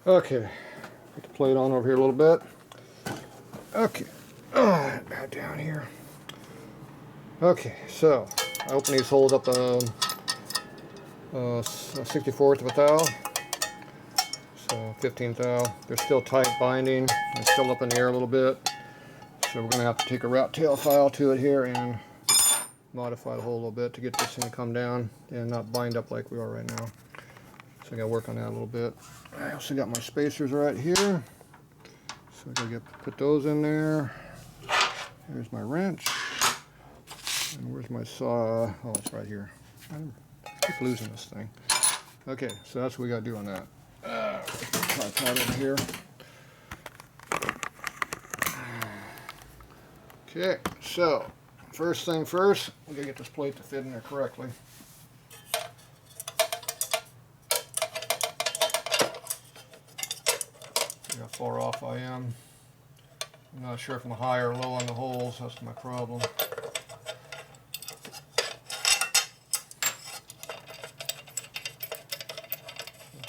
Okay, put the plate on over here a little bit. Okay, back down here. Okay, so I open these holes up a 64th of a thou, so 15th thou. They're still tight binding and still up in the air a little bit. So we're going to have to take a rat tail file to it here and modify the hole a little bit to get this thing to come down and not bind up like we are right now. So I got to work on that a little bit. I also got my spacers right here. So I got to put those in there. Here's my wrench. And where's my saw? Oh, it's right here. I keep losing this thing. Okay, so that's what we got to do on that. Tripod over here. Okay, so first thing first, we got to get this plate to fit in there correctly. See how far off I am. I'm not sure if I'm high or low on the holes. That's my problem.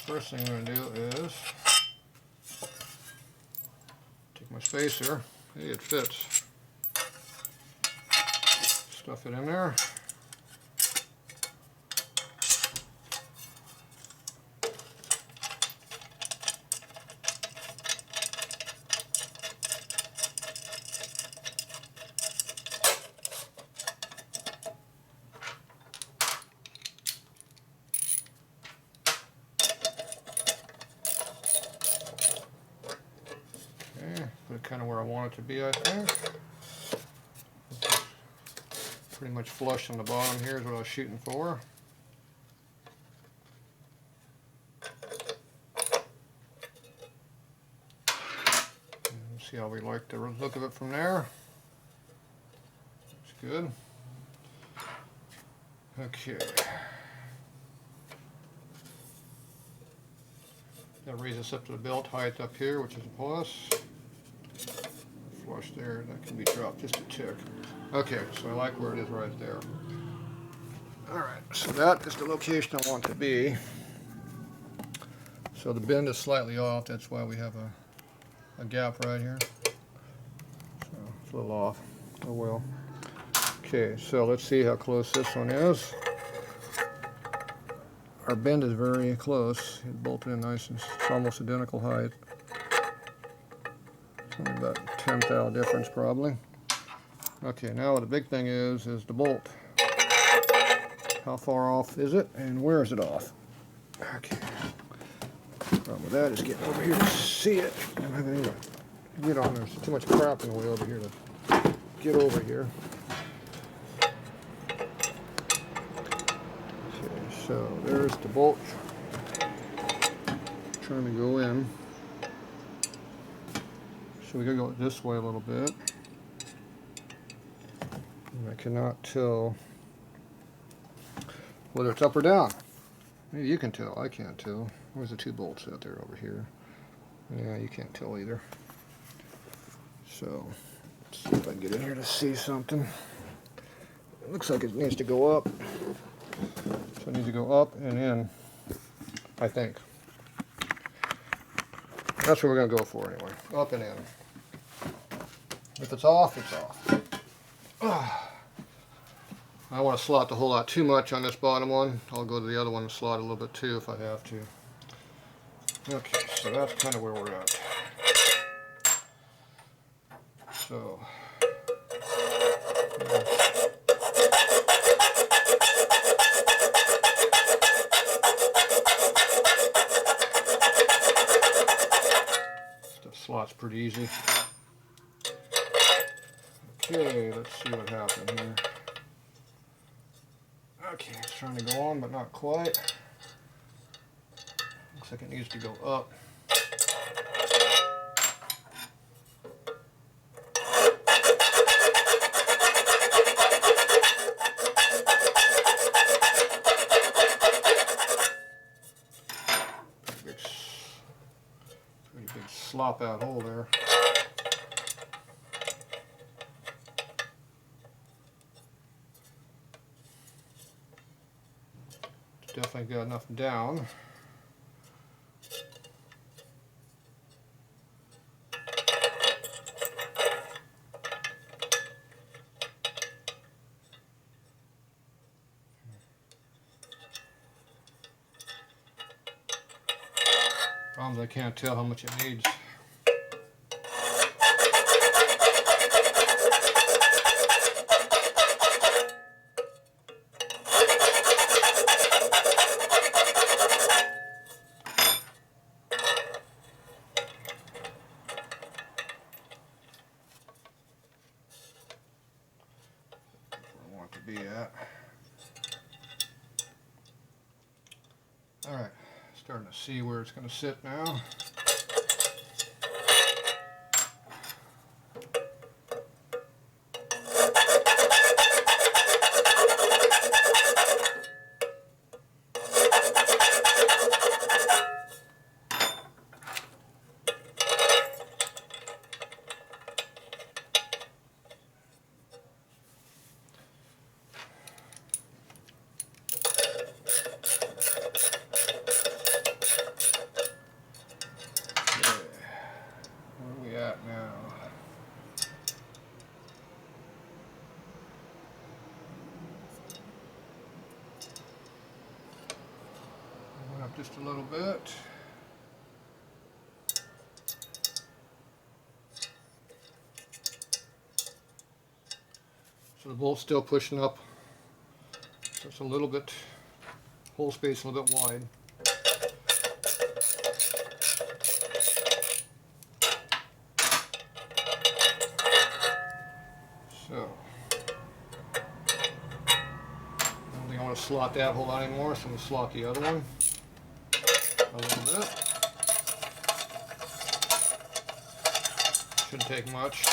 First thing I'm going to do is take my spacer. Hey, it fits. Stuff it in there. Put it kind of where I want it to be, I think. Pretty much flush on the bottom here is what I was shooting for. And see how we like the look of it from there. Looks good. Okay. Got to raise this up to the belt height up here, which is a plus. Flush there, that can be dropped just a tick. Okay, so I like where it is right there. Alright, so that is the location I want it to be. So the bend is slightly off, that's why we have a gap right here. So it's a little off. Oh well. Okay, so let's see how close this one is. Our bend is very close. It bolted in nice and it's almost identical height. It's only about 10 thou difference probably. Okay, now the big thing is the bolt. How far off is it and where is it off? Okay. Problem with that is getting over here to see it. I'm having to get on. There's too much crap in the way over here to get over here. Okay, so there's the bolt trying to go in. So we gotta go this way a little bit. And I cannot tell whether it's up or down. Maybe you can tell, I can't tell. Where's the two bolts out there over here? Yeah, you can't tell either. So, let's see if I can get in here to see something. It looks like it needs to go up. So it needs to go up and in, I think. That's what we're going to go for anyway, up and in. If it's off, it's off. I don't want to slot the hole out too much on this bottom one. I'll go to the other one and slot a little bit too if I have to. Okay, so that's kind of where we're at. So, the slot's pretty easy. Okay, let's see what happened here. Okay, it's trying to go on, but not quite. Looks like it needs to go up. Pretty big slop out hole there. Definitely got enough down. Problem is I can't tell how much it needs. I want it to be at. Alright, starting to see where it's going to sit now. Just a little bit. So the bolt's still pushing up. So it's a little bit, hole space a little bit wide. So, I don't think I want to slot that hole out anymore, so I'm going to slot the other one a little bit. Shouldn't take much.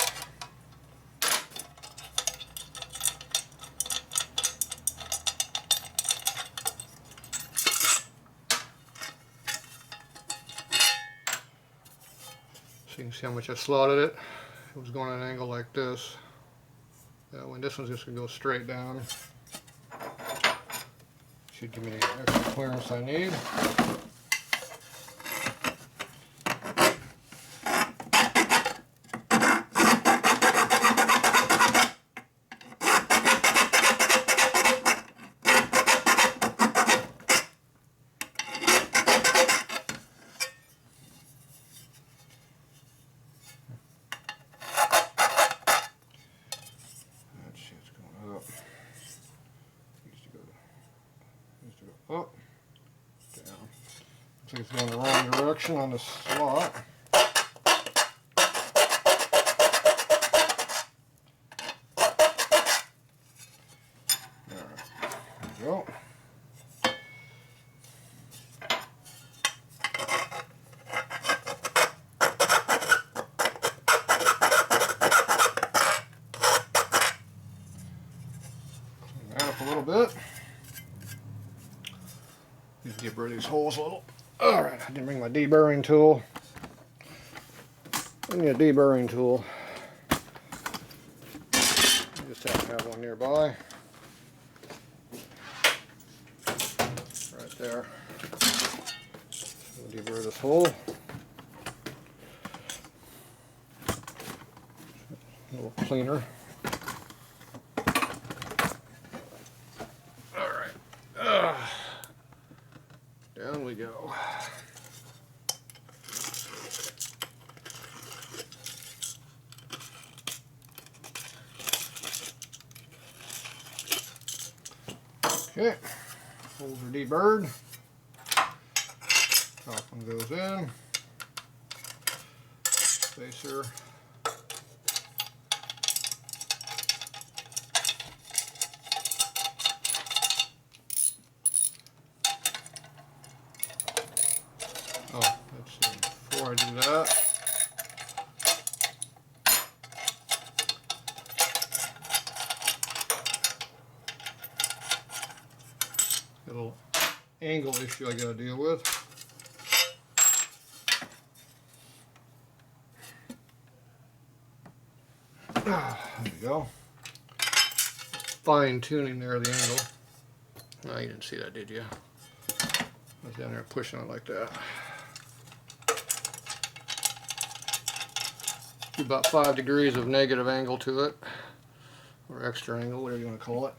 So you can see how much I slotted it. It was going at an angle like this. When this one's just going to go straight down. Should give me the extra clearance I need. Up, down. Looks like it's going the wrong direction on the slot. Alright, there we go. Clean that up a little bit. Need to get rid of these holes a little. Alright, I didn't bring my deburring tool. I need a deburring tool. I just have to have one nearby. Right there. We'll deburr this hole. A little cleaner. Alright. Down we go. Okay, holes are deburred. Top one goes in. Spacer. Oh, let's see, before I do that, got a little angle issue I gotta deal with. There we go. Fine tuning there, the angle. Oh, you didn't see that, did you? I was down there pushing it like that. About 5 degrees of negative angle to it, or extra angle, whatever you want to call it.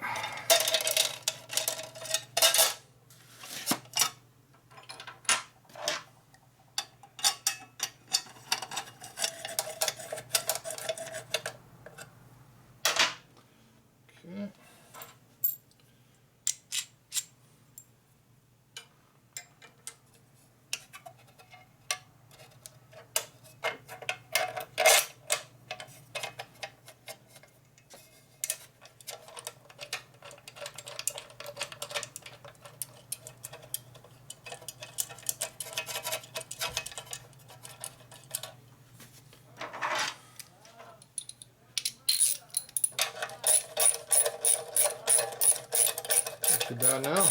too bad now.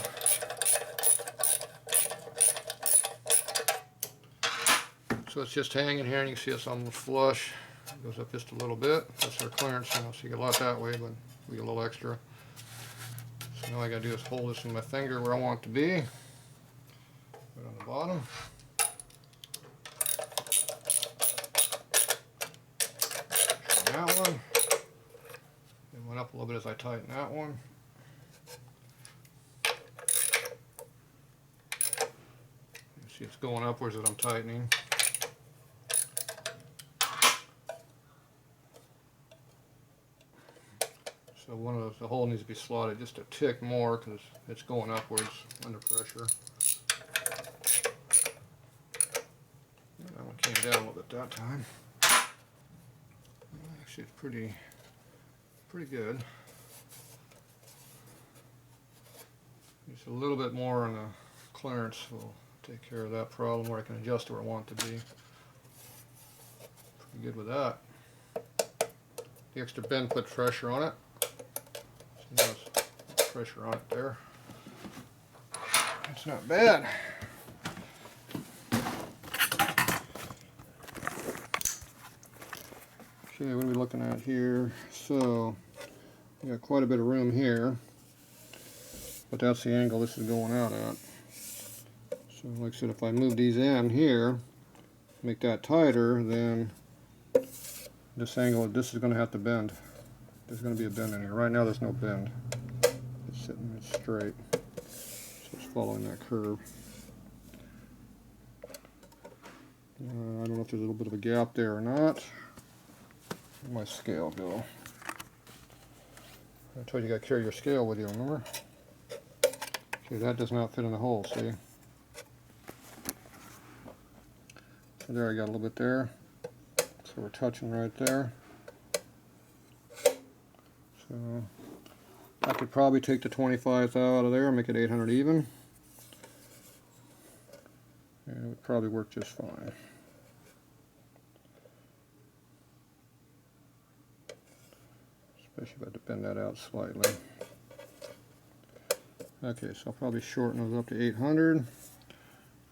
So it's just hanging here, and you can see it's almost flush. It goes up just a little bit. That's our clearance now, so you get a lot that way, but we get a little extra. So now all I gotta do is hold this in my finger where I want it to be. Right on the bottom. That one. It went up a little bit as I tighten that one. You see it's going upwards as I'm tightening. So one of those, the hole needs to be slotted just a tick more because it's going upwards under pressure. That one came down a little bit that time. Actually, it's pretty good. Just a little bit more on the clearance will take care of that problem, where I can adjust where I want it to be. Pretty good with that. The extra bend put pressure on it. So there's pressure on it there. That's not bad. Okay, what are we looking at here? So we got quite a bit of room here, but that's the angle this is going out at. So like I said, if I move these in here, make that tighter, then this angle, this is going to have to bend. There's going to be a bend in here. Right now there's no bend. It's sitting straight. So it's following that curve. I don't know if there's a little bit of a gap there or not. Where'd my scale go? I told you got to carry your scale with you, remember? Okay, that does not fit in the hole, see? So there, I got a little bit there. So we're touching right there. So I could probably take the 25 out of there and make it 800 even. And it would probably work just fine. Especially if I had to bend that out slightly. Okay, so I'll probably shorten those up to 800.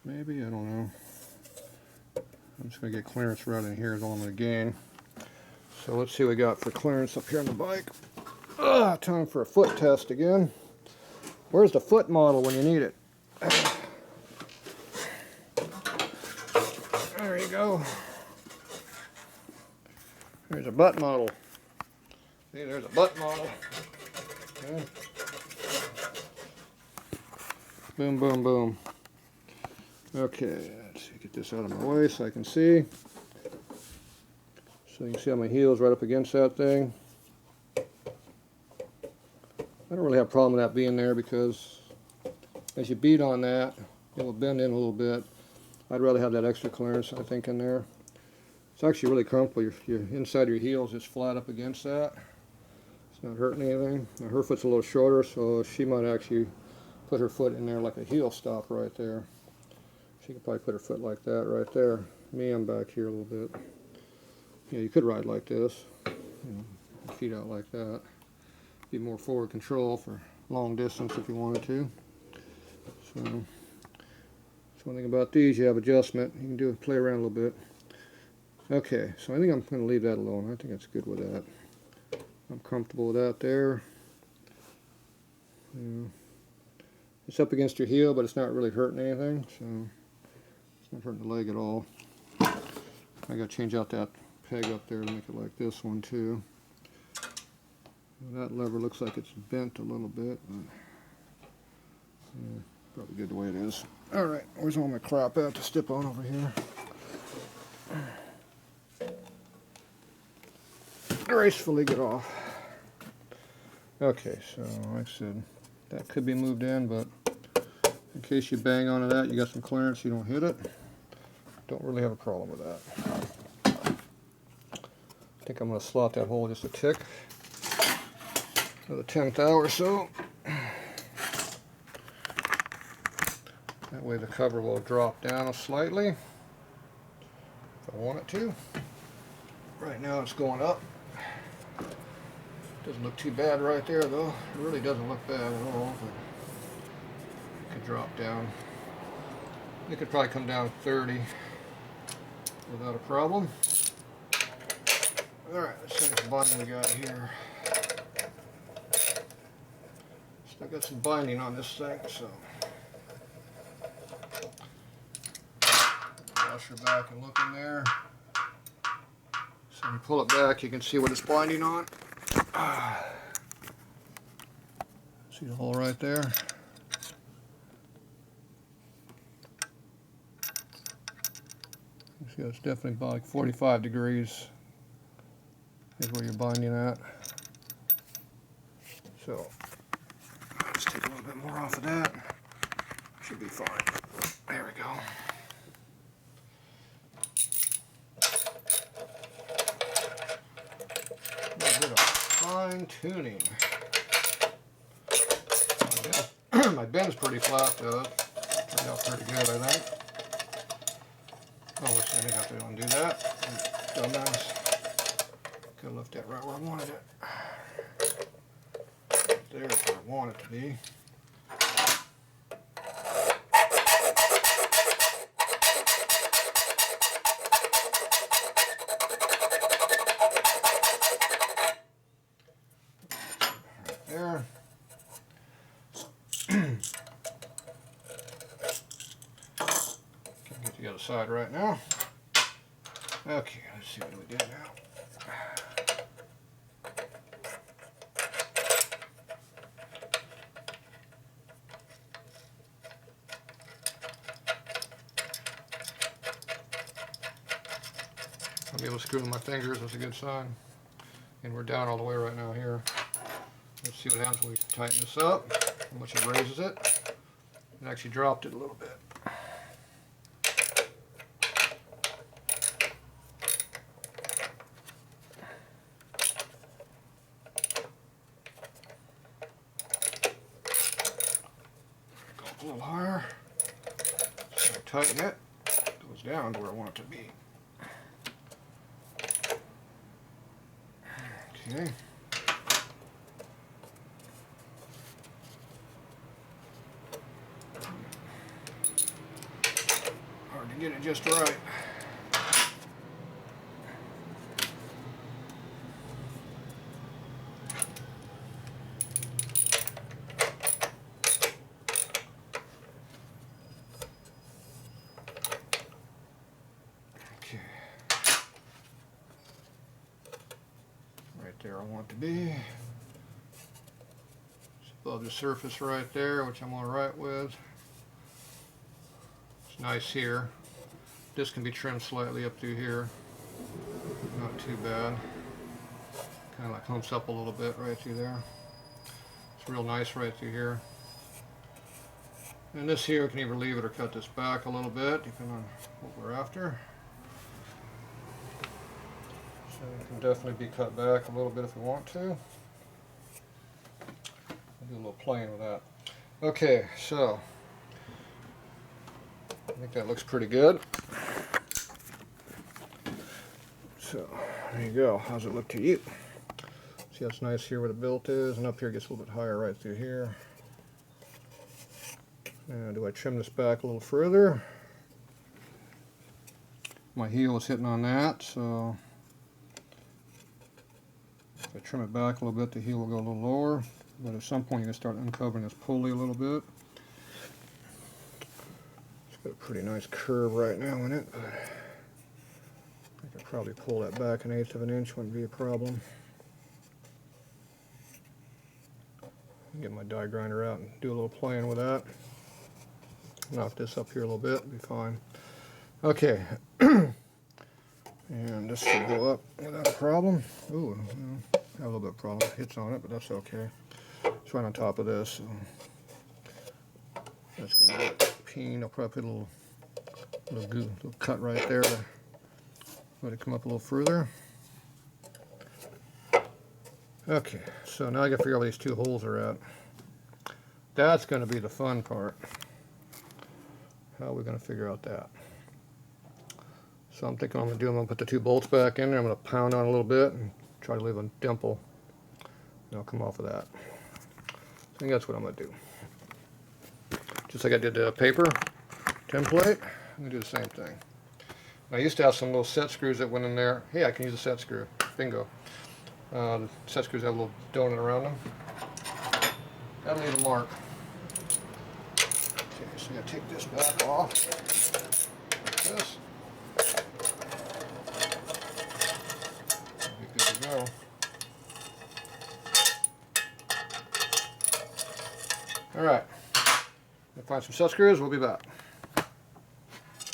Maybe, I don't know. I'm just going to get clearance right in here is all I'm going to gain. So let's see what we got for clearance up here on the bike. Time for a foot test again. Where's the foot model when you need it? There you go. There's a butt model. See, there's a butt model. Okay. Boom, boom, boom. Okay, let's see, get this out of my way so I can see. So you can see how my heel's right up against that thing. I don't really have a problem with that being there because as you beat on that, it will bend in a little bit. I'd rather have that extra clearance, I think, in there. It's actually really comfortable. Your inside of your heel is just flat up against that. It's not hurting anything. Now, her foot's a little shorter, so she might actually put her foot in there like a heel stop right there. She could probably put her foot like that right there. Me, I'm back here a little bit. Yeah, you could ride like this. Feet out like that. Be more forward control for long distance if you wanted to. So, that's one thing about these, you have adjustment. You can play around a little bit. Okay, so I think I'm going to leave that alone. I think that's good with that. I'm comfortable with that there. It's up against your heel, but it's not really hurting anything, so it's not hurting the leg at all. I got to change out that peg up there to make it like this one too. That lever looks like it's bent a little bit, but yeah, probably good the way it is. Alright, where's all my crap at to step on over here? Gracefully get off. Okay, so like I said, that could be moved in, but in case you bang onto that, you got some clearance, you don't hit it. Don't really have a problem with that. I think I'm going to slot that hole just a tick. Another 10th thou or so. That way the cover will drop down slightly if I want it to. Right now it's going up. Doesn't look too bad right there though. It really doesn't look bad at all. But could drop down. It could probably come down 30 without a problem. Alright, let's see what binding we got here. Still got some binding on this thing, so wash your back and look in there. So when you pull it back, you can see what it's binding on. See the hole right there? You see it's definitely about like 45 degrees is where you're binding at. So let's take a little bit more off of that. Should be fine. There we go. A little bit of fine tuning. My ben's pretty flat though. Turned out pretty good, I think. Oh, wish I didn't have to undo that. Dumbass. Could have left that right where I wanted it. There's where I want it to be. Right there. Can't get the other side right now. Okay, let's see what we did now. I'll be able to screw with my fingers, that's a good sign. And we're down all the way right now here. Let's see what happens when we tighten this up, how much it raises it. It actually dropped it a little bit. Go up a little higher. So I tighten it, it goes down to where I want it to be. Okay. Hard to get it just right. Okay. Right there I want it to be. It's above the surface right there, which I'm alright with. It's nice here. This can be trimmed slightly up through here. Not too bad. Kind of like humps up a little bit right through there. It's real nice right through here. And this here, we can either leave it or cut this back a little bit, depending on what we're after. So it can definitely be cut back a little bit if we want to. I'll do a little playing with that. Okay, so I think that looks pretty good. So there you go. How's it look to you? See how it's nice here where the bilt is, and up here it gets a little bit higher right through here. Now, do I trim this back a little further? My heel is hitting on that, so if I trim it back a little bit, the heel will go a little lower. But at some point, you can start uncovering this pulley a little bit. It's got a pretty nice curve right now in it, but I could probably pull that back 1/8 of an inch, wouldn't be a problem. Get my die grinder out and do a little playing with that. Knock this up here a little bit, be fine. Okay, and this should go up without a problem. Ooh, have a little bit of problem. Hits on it, but that's okay. It's right on top of this. So that's gonna get peen. I'll probably put a little cut right there to let it come up a little further. Okay, so now I gotta figure out where these two holes are at. That's gonna be the fun part. How are we going to figure out that? So I'm thinking I'm going to put the two bolts back in there. I'm going to pound on a little bit and try to leave a dimple. And I'll come off of that. I think that's what I'm going to do. Just like I did the paper template, I'm going to do the same thing. I used to have some little set screws that went in there. Hey, I can use a set screw. Bingo. The set screws have a little donut around them. That'll leave a mark. Okay, so I'm going to take this back off. Like this. Be good to go. Alright. Find some set screws, we'll be back.